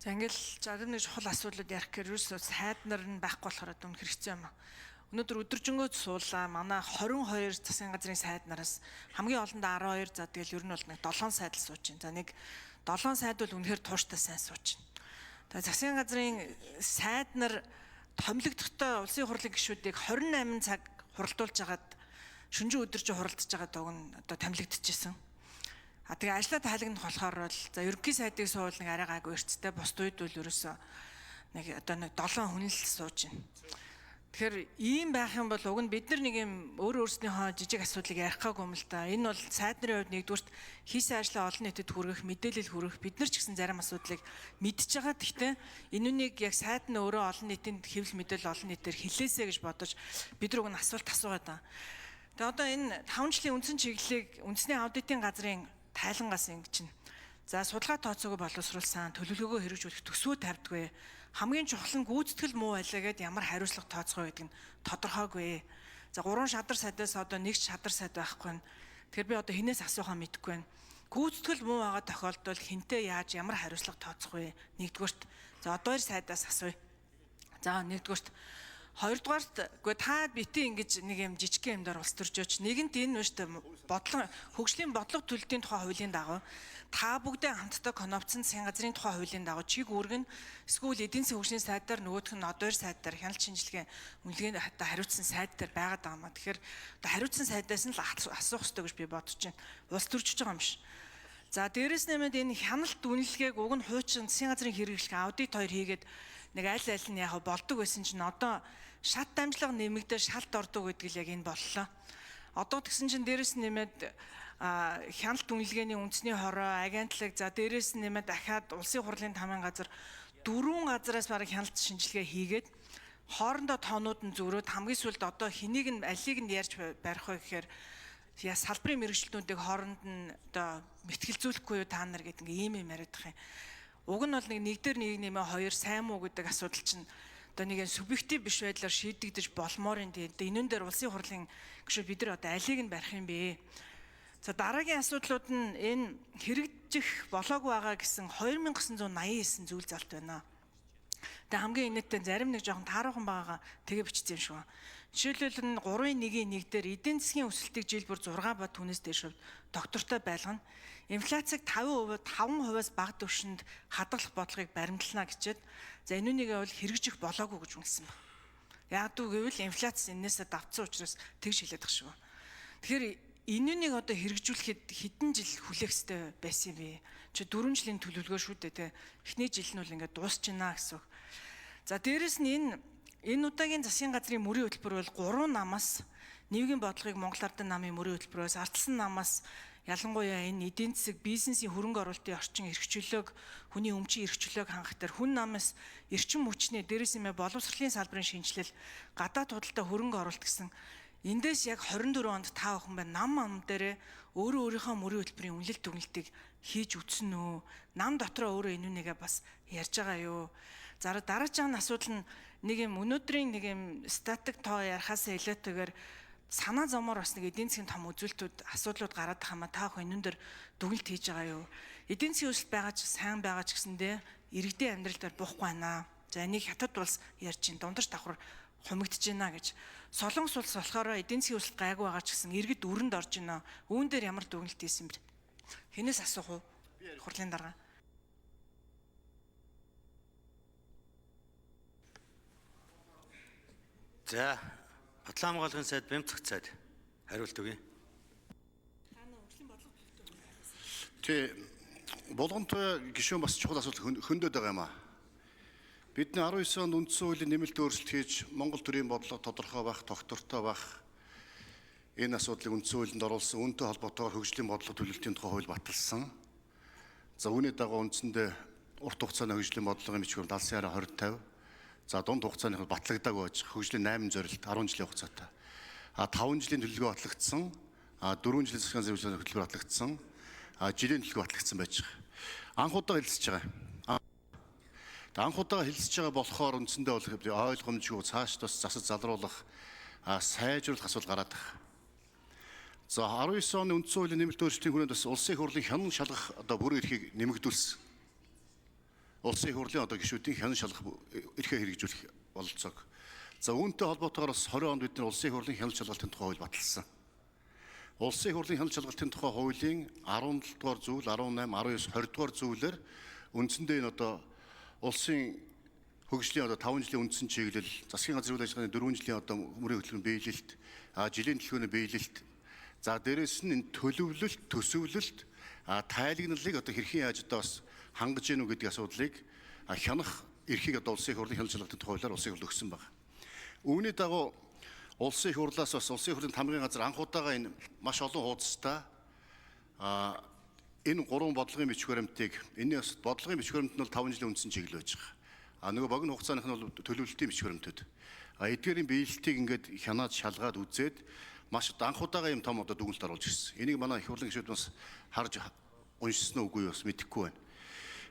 За ингээл зарим нэг чухал асуудлууд ярих гэхээр ерөөсөө сайд нар нь байхгүй болохоор одоо хэрэгцээ юм. Өнөөдөр өдөржингөө суулаа манай 22 засгийн газрын сайд нараас хамгийн олондоо 12 за тэгэл ер нь бол нэг 7 сайд л сууж байна. За нэг 7 сайд бол үнэхээр тууштай сайн сууж байна. Тэгээ засгийн газрын сайд нар томилогдохдоо улсын хурлын гишүүдийг 28 цаг хуралдуулж хагаад шөнөжин өдөржин хуралдаж байгаа дог нь одоо томилогдчихсэн. Тэгээ ажлаа тайлагнах болохоор бол за ерөнхий сайдыг суул нэг арай гайгүй эрцтэй бусд үед бол ерөөсөө нэг одоо нэг 7 хүн л сууж байна. Тэгэхээр ийм байх юм бол уг нь бид нар нэг юм өөрсдийнхөө жижиг асуудлыг ярих гаагүй юм л да. Энэ бол сайд нарын хувьд нэгдүгürt хийсэн ажлаа олон нийтэд хүргэх, мэдээлэл хүргэх, бид нар ч гэсэн зарим асуудлыг мэдж байгаа. Гэхдээ энүүнийг яг сайд нь өөрөө олон нийтийн хэвлэл мэдээлэл олон нийтээр хэлээсэй гэж бодож бид рүүг нь асуулт асуугаад байгаа. Тэгээ одоо энэ 5 жилийн үндсэн чиглэлийг үндэсний аудитын газрын тайлангаас ингэж байна. За судалгаа тооцоог боловсруулсан, төлөвлөгөөгөө хэрэгжүүлэх төсвөө тавьдгүй. Хамгийн чухал нь гүйцэтгэл муу байлаа гэд ямар хариуцлага тооцгоо гэдэг нь тодорхойгүй. За 3 шадар сайдаас одоо 1 шадар сайд байхгүй нь. Тэгэхээр би одоо хинээс асуухаа мэдэхгүй байна. Гүйцэтгэл муу байгаа тохиолдолд хинтээ яаж ямар хариуцлага тооцох вэ? Нэгдүгürt. За одоо 2 сайдаас асууя. За нэгдүгürt. Хоёрдугаарт үгүй та бити ингэж нэг юм жижиг юм дээр улс төржөөч. Нэгэнт энэ нь шүү дээ бодлого хөгжлийн бодлого төлөлтийн тухай хуулийн дагуу та бүгдээ хамтдаа конопцсон засгийн газрын тухай хуулийн дагуу чиг үүрэг нь эсвэл эдийн засгийн хөгжлийн сайдаар нөгөөх нь одоо 2 сайдаар хяналт шинжилгээ үнэлгээнд хариуцсан сайд дээр байгаад байгаа маа. Тэгэхээр одоо хариуцсан сайдаас нь л асуух хэрэгтэй гэж би бодож байна. Улс төржиж байгаа юм биш. За дээрэс нэмээд энэ хяналт үнэлгээг уг нь хуучин засгийн газрын хэрэглэх аудит 2 хийгээд нэг аль нь яг болдог байсан чинь одоо шат дамжлага нэмэгдээ шалт ордог гэдэг л яг энэ боллоо. Одоо тэгсэн чинь дээрэс нэмээд хяналт үнэлгээний үндэсний хороо, агентлаг за дээрэс нэмээд дахиад улсын хурлын тамийн газар 4 газараас бараг хяналт шинжилгээ хийгээд хоорондоо тоонууд нь зөрөөд хамгийн сүүлд одоо хэнийг нь алийг нь ярьж барих вэ гэхээр яа салбарын мэргэжилтнүүдийг хооронд нь одоо мэтгэлзүүлэхгүй юу та нар гэдэг ийм яриад байгаа юм. Уг нь бол нэг дээр нэг нэмээ хоёр сайн муу гэдэг асуудал чинь одоо нэг субъектив биш байдлаар шийдэгдэж болмоор юм. Энэн дээр улсын хурлын гишүүд бид нар одоо алийг нь барих юм бэ? За дараагийн асуудлууд нь энэ хэрэгжих болоогүй байгаа гэсэн 2989 зүйл залт байна. Тэгээ хамгийн инээдтэй зарим нэг жоохон тааруухан байгаагаа тэгээ бичсэн юм шүү. Жишээлбэл нь 3.1-1 дээр эдийн засгийн өсөлтийг жил бүр 6 ба түүнээс дээш доктортой байлгана. Инфляцийг 5%-аас бага түвшинд хадгалах бодлогыг баримтлана гэчээд за энүүнийг бол хэрэгжих болоогүй гэж үнэлсэн байна. Яг гэвэл инфляц энээсээ давцсан учраас тэгж хэлээд байгаа шүү. Тэгэхээр энүүнийг одоо хэрэгжүүлэхэд хэдэн жил хүлээх ёстой байсан юм бэ? Чи 4 жилийн төлөвлөгөө шүү дээ те. Эхний жил нь бол ингээд дуусч байна гэсэн үг. За дээрэс нь энэ удаагийн засгийн газрын мөрийн хөтөлбөр бол 3 намаас нийгмийн бодлогыг Монгол Ардын намын мөрийн хөтөлбөрөөс ардсан намаас ялангуяа энэ эдийн засаг бизнесийн хөрөнгө оруулалтын орчин эрхчлөлөөг хүний өмчийн эрхчлөлөөг хангах төр хүн намаас эрчим хүчний дээрээс нэмээ боловсролын салбарын шинжилэл гадаад худалдаа хөрөнгө оруулалт гэсэн эндээс яг 24 онд та охин байна нам дээрээ өөрийнхөө мөрийн хөтөлбөрийн үнэлэлт дүгнэлтийг хийж үтсэн үү? Нам дотроо өөрөө энүүнийгээ бас ярьж байгаа юу? За дараагийн асуудал нь нэг юм өнөөдрийн нэг юм статик тоо ярахаас илүүтэйгээр санаа зовмоор бас нэг эдийн засгийн том үзүүлэлтүүд асуудлууд гараад байгаа юм а та охин энүүн дээр дүгнэлт хийж байгаа юу? Эдийн засгийн өсөлт байгаа ч сайн байгаа ч гэсэндээ иргэдийн амьдрал дээр буухгүй байна. За энийг хятад улс ярьж чинь дундаж давхар хумигдж байна гэж. Солонгос улс болохоор эдийн засгийн өсөлт гайгүй байгаа ч гэсэн иргэд өрөнд орж байна. Үүн дээр ямар дүгнэлт хийсэн бэ? Хинээс асуух уу? Хурлын дарга. За Батлан хамгаалгын сайд Бямцагт сайд хариулт өгье. Тэ болгонтой гишүүн бас чухал асуудал хөндөд байгаа юм аа. Бидний 19 онд үндсэн хуулийн нэмэлт өөрчлөлт хийж Монгол төрийн бодлого тодорхой байх, тогтвортой байх энэ асуудлыг үндсэн хуулинд оруулсан үүнтэй холбоотойгоор хөгжлийн бодлого төлөлтийн тухай хууль баталсан. За үүний дагуу үндсэндээ урт хугацааны хөгжлийн бодлогын бичвэр 70 сарын 2050 за дунд хугацааны батлагдаагүй байж хөгжлийн 8 зорилт 10 жилийн хугацаатай. 5 жилийн төлөвлөгөө батлагдсан, 4 жилийн засгийн газрын хөтөлбөр батлагдсан, жилийн төлөвлөгөө батлагдсан байж байгаа. Анх удаа хэлэлцэж байгаа. Анх удаа хэлэлцэж байгаа болохоор үндсэндээ бол ойлгомжгүй цааш бас засаж залруулах, сайжруулах асуудал гараад байгаа. За 19 оны үндсэн хуулийн нэмэлт өөрчлөлтийн хүрээнд бас улсын хурлын хянан шалгах одоо бүрэн эрхийг нэмэгдүүлсэн. улсын хурлын одоо гишүүдийн хянан шалгах эрхээ хэрэгжүүлэх бололцоог. За үүнтэй холбоотойгоор бас 20 онд бид нар улсын хурлын хяналт шалгалтын тухай хууль баталсан. Улсын хурлын хяналт шалгалтын тухай хуулийн 17 дугаар зүйл, 18, 19, 20 дугаар зүйлээр үндсэндээ энэ одоо улсын хөгжлийн одоо 5 жилийн үндсэн чиглэл, засгийн газрын үйл ажиллагааны 4 жилийн одоо мөрийн хөтөлбөрийн биелэлт, жилийн төлөвлөгөөний биелэлт, за дээрэс нь энэ төлөвлөлт, төсөвлөлт, тайлагналыг одоо хэрхэн яаж одоо бас хангаж гэнэ үү гэдэг асуудлыг хянах эрхийг одоо улсын хурлын хяналт шалгалтын тухай хуулиар улсын хурл өгсөн байна. Үүний дагуу улсын хурлаас бас улсын хурлын тамгын газар анх удаага энэ маш олон хуудастай энэ 3 бодлогын бичиг баримтыг энэ бас бодлогын бичиг баримт нь бол 5 жилийн үндсэн чиглэл байж байгаа. Нөгөө богино хугацааных нь бол төлөвлөлтийн бичиг баримтууд. Эдгээрийн биелэлтийг ингээд хянаад шалгаад үзээд маш анх удаага юм том одоо дүгнэлт оруулж ирсэн. Энийг манай их хурлын гишүүд бас харж уншсан үгүй бас мэдэхгүй байна.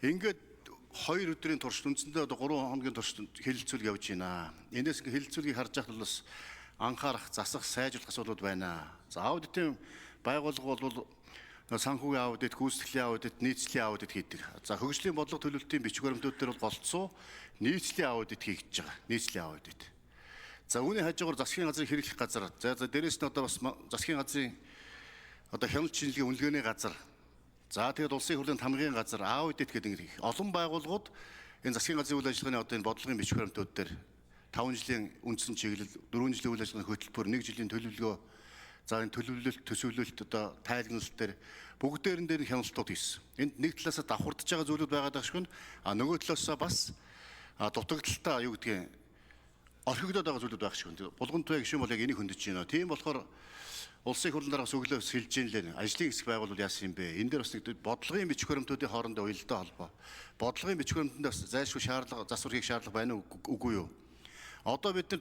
Ингээд 2 өдрийн турш үндсэндээ одоо 3 хоногийн турш хэлэлцүүлэг явж байна. Энээс хэлэлцүүлгийг харж байхад бол бас анхаарах, засах, сайжруулах асуудлууд байна. За аудитын байгууллага бол санхүүгийн аудит, гүйцэтгэлийн аудит, нийцлийн аудит хийдэг. За хөгжлийн бодлого төлөвлөлтийн бичиг баримтууд дээр бол голцоо нийцлийн аудит хийж байгаа. Нийцлийн аудит. За үүний хажуугаар засгийн газрын хэрэглэх газар. За дээрээс нь одоо бас засгийн газрын одоо хяналт шинжилгээ үнэлгээний газар. За тэгээд улсын хурлын тамгын газар, аудит гэдэг олон байгууллагууд энэ засгийн газрын үйл ажиллагааны одоо энэ бодлогын бичиг баримтууд дээр 5 жилийн үндсэн чиглэл, 4 жилийн үйл ажиллагааны хөтөлбөр, 1 жилийн төлөвлөгөө, за энэ төлөвлөлт, төсөвлөлт одоо тайлагналт дээр бүгдээрэн дээр хяналтууд хийсэн. Энд нэг талаас давхардж байгаа зүйлүүд байгаад байгаа шиг нь нөгөө талаас бас дутагдaltaа юу гэдгийг орхигдоод байгаа зүйлүүд байх шиг байна. Булган туяа гишүүн бол яг энийг хөндөж байна. Тийм болохоор улсын хурлын дараагаас өглөө сэлж ийн лээ. Ажлын хэсэг байгуулвал яасан юм бэ? Энэ дээр бас нэг бодлогын бичиг баримтуудын хоорондоо уялдаа холбоо. Бодлогын бичиг баримтанд бас зайлшгүй шаардлага, засвар хийх шаардлага байна уу үгүй юу? Одоо бид нар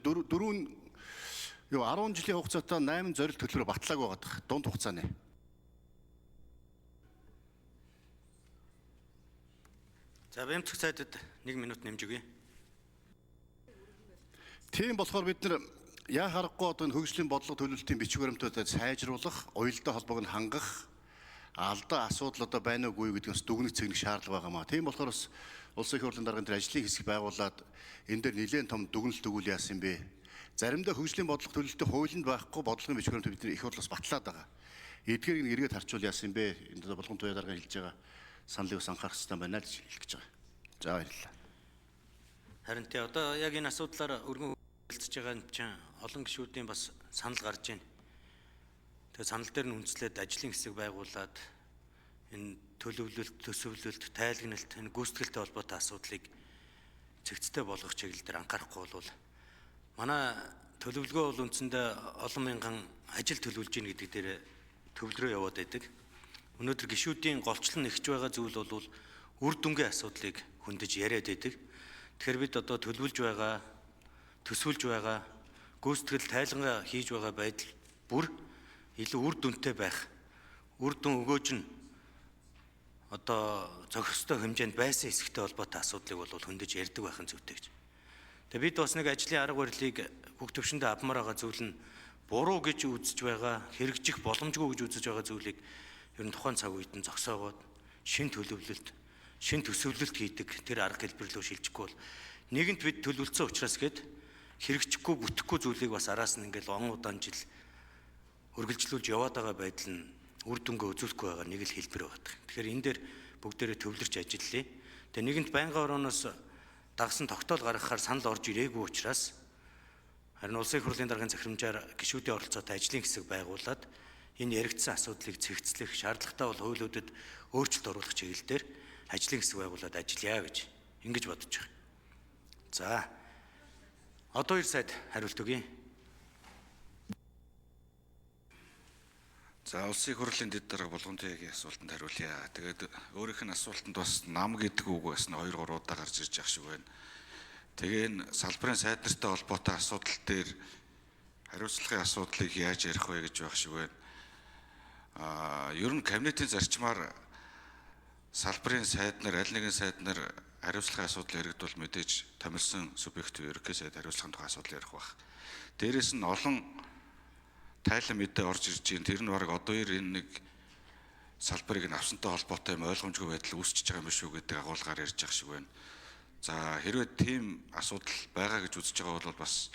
10 жилийн хугацаатай 8 зорилт төлбөр батлааг байгаа дунд хугацааны. За бэмцэх цайдад 1 минут нэмж өгье. Тийм болохоор бид нар яа харахгүй одоо хөгжлийн бодлого төлөвлөлтийн бичиг баримтуудад сайжруулах, уялдаа холбоог нь хангах, алдаа асуудал одоо байна уугүй гэдгээс дүгнэх цэгнэх шаардлага байгаа маа. Тийм болохоор бас улсын хурлын дарганы дээр ажлын хэсэг байгуулад энэ дээр нэлээд том дүгнэлт өгүүл яасан бэ? Заримдаа хөгжлийн бодлого төлөвлөлтийн хуулинд байхгүй бодлогын бичиг баримт бид нар их хурлаас батлаад байгаа. Эдгээрийг эргээд харчвал яасан бэ? Энд болгон туяа дарга хэлж байгаа саналыг бас анхаарах хэрэгтэй байна л хэлэх гэж байгаа. За баярлалаа. Харин тий одоо яг энэ асуудлаар өргөн хэлцэж байгаа нь чинь олон гишүүдийн бас санал гарч байна. Тэгээ санал дээр нь үндэслээд ажлын хэсэг байгуулад энэ төлөвлөлт, төсөвлөлт, тайлагналт, энэ гүйцэтгэлтэй холбоотой асуудлыг цэгцтэй болгох чиглэл дээр анхаарахгүй бол манай төлөвлөгөө бол үндсэндээ олон мянган ажил төлөвлөж гин гэдэг дээр төвлөрөө яваад байдаг. Өнөөдөр гишүүдийн голчлон нэгж байгаа зүйл бол үр дүнгийн асуудлыг хөндөж яриад байдаг. Тэгэхээр бид одоо төлөвлөж байгаа, төсвөлж байгаа, гүйцэтгэл тайлангаа хийж байгаа байдал бүр илүү үр дүнтэй байх, үр дүн өгөөж нь одоо зохистой хэмжээнд байсан хэсэгтэй холбоотой асуудлыг бол хөндөж ярьдаг байхын зүйтэй гэж. Тэгээ бид бас нэг ажлын арга барилыг бүх төвшөндөө авмаар байгаа зүйл нь буруу гэж үзэж байгаа, хэрэгжих боломжгүй гэж үзэж байгаа зүйлийг ер нь тухайн цаг үед нь зогсоогоод шин төлөвлөлт, шин төсөвлөлт хийдэг тэр арга хэлбэр рүү шилжихгүй бол нэгэнт бид төлөвлөсөн учраас гээд хэрэгжихгүй бүтэхгүй зүйлийг бас араас нь ингээл он удаан жил үргэлжлүүлж яваад байгаа байдал нь үр дүнгээ үзүүлэхгүй байгаа нэг л хэлбэр байгаа. Тэгэхээр энэ дээр бүгдээрээ төвлөрч ажиллая. Тэгээ нэгэнт байнгын орооноос дагсан тогтоол гаргахаар санал орж ирээгүй учраас харин улсын хурлын даргын захирамжаар гишүүдийн оролцоотой ажлын хэсэг байгуулад энэ яригдсан асуудлыг цэгцлэх шаардлагатай бол хуулиудад өөрчлөлт оруулах чиглэлээр ажлын хэсэг байгуулад ажиллая гэж ингэж бодож байгаа. За одоо 2 сайд хариулт өгье. За улсын хурлын дэд дарга Булган туяагийн асуултанд хариулъя. Тэгээд өөрийнх нь асуултанд бас нам гэдэг үг бас 2-3 удаа гарч ирж байгаа шиг байна. Тэгээ энэ салбарын сайд нартай холбоотой асуудал дээр хариуцлагын асуудлыг яаж ярих вэ гэж байх шиг байна. Ер нь кабинетийн зарчмаар салбарын сайд нар аль нэгэн сайд нар хариуцлагын асуудал яригдвал мэдээж томилсон субъект ерөнхий сайд хариуцлагын тухай асуудал ярих байх. Дээрээс нь олон тайлан мэдээ орж ирж байна. Тэр нь баг одоо энэ нэг салбарыг нь авсантай холбоотой юм ойлгомжгүй байдал үүсчихэж байгаа юм биш үү гэдэг агуулгаар ярьж байгаа шиг байна. За хэрвээ тийм асуудал байгаа гэж үзэж байгаа бол бас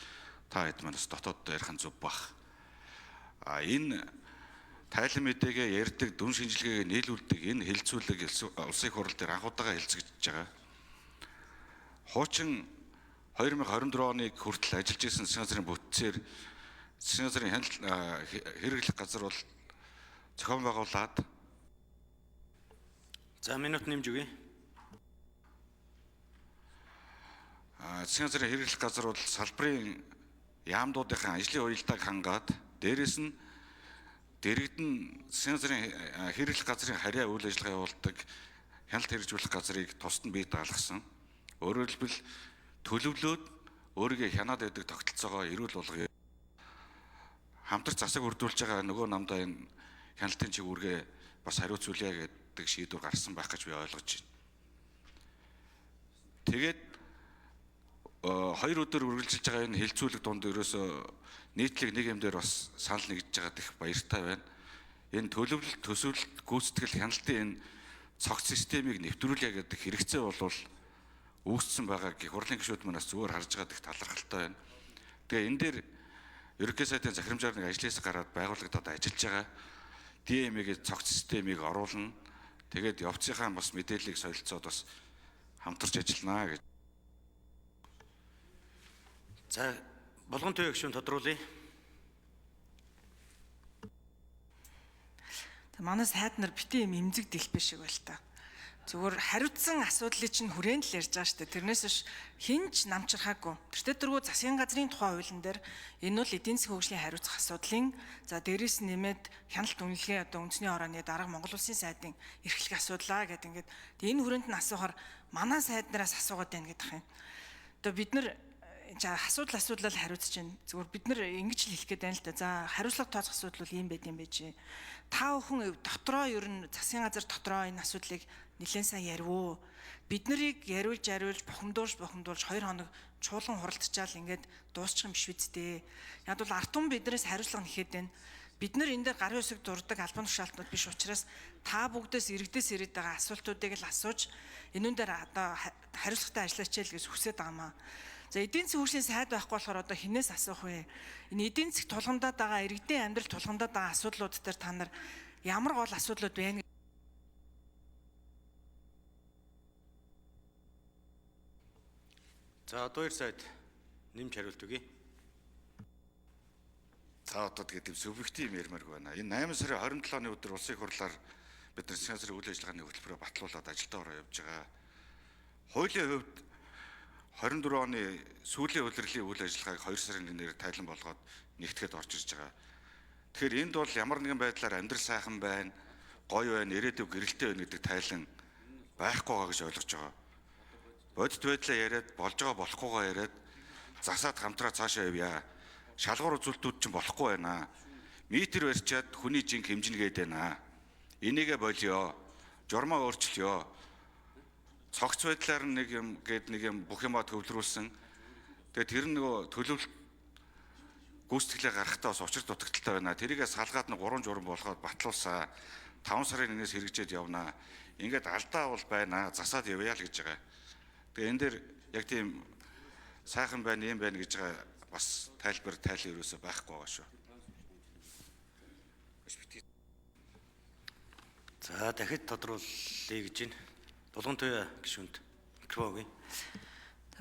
та хэд манаас дотооддоо ярих нь зөв бах. Энэ тайлан мэдээгээ ярьдаг, дүн шинжилгээгээ нийлүүлдэг энэ хэлцүүлэг улсын их хурл дээр анхудаага хэлцэгдэж байгаа. Хуучин 2024 оныг хүртэл ажиллаж исэн засгийн газрын бүтцээр засгийн газрын хэрэглэх газар бол зохион байгуулад За минут нэмж өгье. засгийн газрын хэрэглэх газар бол салбарын яамдуудынхаа ажлын уялдааг хангаад дээрэс нь дэрэгдэн засгийн газрын хэрэглэх газрын харьяа үйл ажиллагаа явуулдаг хяналт хэрэгжүүлэх газрыг тусад нь бий даалгасан. Өөрөөр хэлбэл төлөвлөөд өөрийгөө хянаад байдаг тогтолцоогоо эрүүл болгоё. Хамтарч засаг үрдүүлж байгаа нөгөө намдаа энэ хяналтын чиглэлгээ бас хариуцуулъя гэдэг шийдвэр гарсан байх гэж би ойлгож байна. Тэгээд 2 өдөр үргэлжилж байгаа энэ хэлцүүлэг дунд ерөөсөө нийтлэг нэг юм дээр бас санал нэгдэж байгаа их баяртай байна. Энэ төлөвлөлт, төсөвлөлт, гүйцэтгэл, хяналтын энэ цогц системийг нэвтрүүлье гэдэг хэрэгцээ бол үүссэн байгаа гэх хурлын гишүүд манаас зүгээр харж байгаа их талархалтай байна. Тэгээ энэ дээр ерөнхий сайдын захирамжаар нэг ажлаас гараад байгуулагдаад ажиллаж байгаа DME-гийн цогц системийг оруулна. Тэгээд явцынхаа бас мэдээллийг солилцоод бас хамтарч ажиллана гэж. За болгон төвийн гишүүн тодруулъя. Манай сайд нар бити юм эмзэг дэлбэ шиг байл та. Зүгээр хариуцсан асуудлыг чинь хүрээнд л ярьж байгаа шүү дээ. Тэрнээс биш хинч намчрахаагүй. Тэртээ дөрвөө засгийн газрын тухай хуулийн дээр энэ бол эдийн засгийн хөгжлийн хариуцах асуудлын за дээрээс нэмээд хяналт үнэлгээ одоо үндэсний хорооны дарга Монгол Улсын сайдын эрхлэх асуудлаа гэдэг ингээд энэ хүрээнд нь асуухаар манай сайд нараас асуугаад байна гэдэг юм. Одоо бид нар асуудлаар хариуцж байна. Зүгээр бид нар ингэж л хэлэх гээд байна л да. За хариуцлага тооцох асуудал бол ийм байд юм байж. Та бүхэн дотроо ер нь засгийн газар дотроо энэ асуудлыг нэлээд сайн ярив. Бид нарыг яриулж бухимдуулж 2 хоног чуулган хуралдчаал ингээд дуусчих юм биш үсттэй. Яг бол ард түмэн биднээс хариуцлага нэхэд байна. Бид нар энэ дээр гарын үсэг дурдаг албан тушаалтнууд биш учраас та бүгдээс иргэдээс ирээд байгаа асуултуудыг л асууж энүүн дээр одоо хариуцлагатай ажиллаач л гэж хүсэж байгаа маа. За эдийн засгийн хөгжлийн сайд байхгүй болохоор одоо хинээс асуух вэ? Энэ эдийн засаг тулгамдаад байгаа иргэдийн амьдрал тулгамдаад байгаа асуудлууд дээр та нар ямар гол асуудлууд байна? За одоо 2 сайд нэмж хариулт өгье. За одоо тэгээд субъектив ярмааргүй байна. Энэ 8 сарын 27-ны өдөр улсын их хурлаар бид нар засгийн газрын үйл ажиллагааны хөтөлбөрөөр батлуулаад ажилдаа ороо явж байгаа. Хуулийн хувьд 24 оны сүүлийн улирлын үйл ажиллагааг 2 сарын 1-ээр тайлан болгоод нэгтгэхэд орж ирж байгаа. Тэгэхээр энд бол ямар нэгэн байдлаар амьдрал сайхан байна, гоё байна, ирээдүйг гэрэлтэй байна гэдэг тайлан байхгүй байгаа гэж ойлгож байгаа. Бодит байдлаа яриад, болж байгаа болохгүйгаа яриад засаад хамтраа цаашаа явъя. Шалгуур үзүүлэлтүүд чинь болохгүй байна. Метр барьчаад хүний жинг хэмжингээд байна. Энийгээ болио. Журмаа өөрчлөё. Цогц байдлаар нэг юм бүх юмаа төвлөрүүлсэн. Тэгээд тэр нөгөө төлөвлөлт гүйцэтгэлээ гаргахтаа бас учир дутагдaltaй байна. Тэрийгээ салгаад нэг 3 журам болгоод батлуулсаа 5 сарын 1-ээс хэрэгжээд явна. Ингээд алдаа бол байна. Засаад явъя л гэж байгаа. Тэгээд энэ дээр яг тийм сайхан байна, юм байна гэж байгаа бас тайл ерөөсөө байхгүй байгаа шүү. За дахид тодруулъя гэж байна. Болгон төвийн гишүүнд микрофон өгье.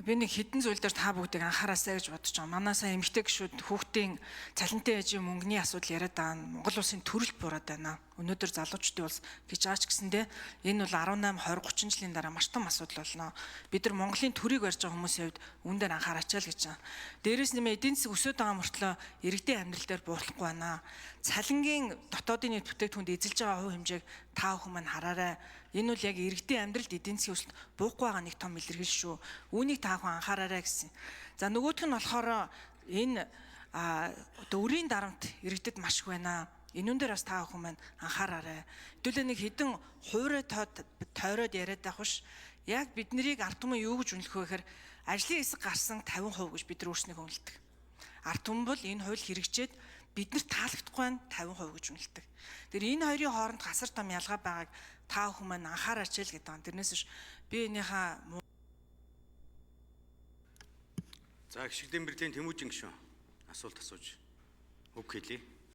Би нэг хідэн зүйл дээр та бүгдийг анхаараасай гэж бодож байгаа. Манай сайн эмэгтэй гишүүд хүүхдийн цалинтай ээжийн мөнгөний асуудал яриад байгаа. Монгол улсын төрөл бураад байна. Өнөөдөр залуучдын улс гэж аач гэсэндээ энэ бол 18, 20, 30 жилийн дараа маш том асуудал болно. Бид нар Монголын төрийг барьж байгаа хүмүүсийн хувьд үүн дээр анхаарачаал гэж байна. Дээрээс нэмээ эдийн засаг өсөд байгаа мөртлөө иргэдийн амьдрал дээр буурлахгүй байна. Цалингийн дотоодын нийт бүтээгдэхүүнд эзэлж байгаа хувь хэмжээг та бүхэн мань хараарай. Энэ бол яг иргэдийн амьдралд эдийн засгийн өсөлт буухгүй байгаа нэг том илэрхийл шүү. Үүнийг та бүхэн анхаараарай гэсэн. За нөгөөх нь болохоор энэ одоо өрийн дарамт иргэдэд маш их байна. Энүүн дээр бас та бүхэн маань анхаараарай. Хэдүүлээ нэг хідэн хуурай тойроод яриад байх биш. Яг бид нарыг ард түмэн юу гэж үнэлэх вэ гэхээр ажлын хэсэг гарсан 50% гэж бид нар өөрснийгөө үнэлдэг. Ард түмэн бол энэ хууль хэрэгжээд Биднэрт таалагдахгүй байна 50% гэж үнэлдэг. Тэр энэ хоёрын хооронд хасар том ялгаа байгааг та бүхэн маань анхаараач л гэдэг юм. Тэрнээс биш би энийхээ За гişгдэн бэрлийн Тэмүүжин гişүн асуулт асууж үг хэлье.